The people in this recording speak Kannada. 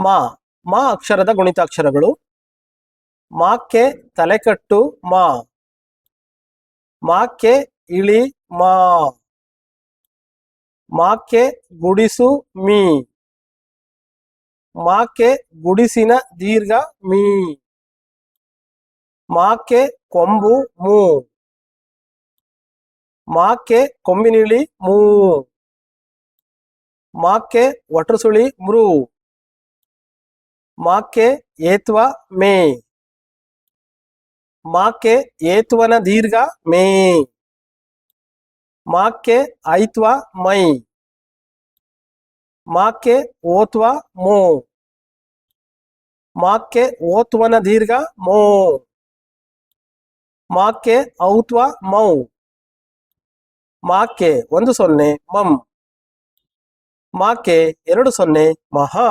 ಮಾ ಮಾ ಅಕ್ಷರದ ಗುಣಿತಾಕ್ಷರಗಳು. ಮಾಕ್ಕೆ ತಲೆಕಟ್ಟು ಮಾ. ಮಾಕ್ಕೆ ಇಳಿ ಮಾ. ಮಾಕ್ಕೆ ಗುಡಿಸು ಮೀ. ಮಾಕ್ಕೆ ಗುಡಿಸಿನ ದೀರ್ಘ ಮೀ. ಮಾಕ್ಕೆ ಕೊಂಬು ಮೂ. ಮಾಕ್ಕೆ ಕೊಂಬಿನಿಳಿ ಮೂ. ಮಾಕ್ಕೆ ಒಟ್ರಸುಳಿ ಮೃ. ಮಾಕ್ಕೆ ಏತ್ವ ಮೇ. ಮಾಕ್ಕೆ ಏತ್ವನ ದೀರ್ಘ ಮೇ. ಮಾಕ್ಕೆ ಐತ್ವ ಮೈ. ಮಾಕ್ಕೆ ಓತ್ವ ಮೋ. ಮಾಕ್ಕೆ ಓತ್ವನ ದೀರ್ಘ ಮೋ. ಮಾಕ್ಕೆ ಔತ್ವ ಮೌ. ಮಾಕ್ಕೆ 1 0 ಮಂ. ಮಾಕ್ಕೆ 2 0 ಮಹಾ.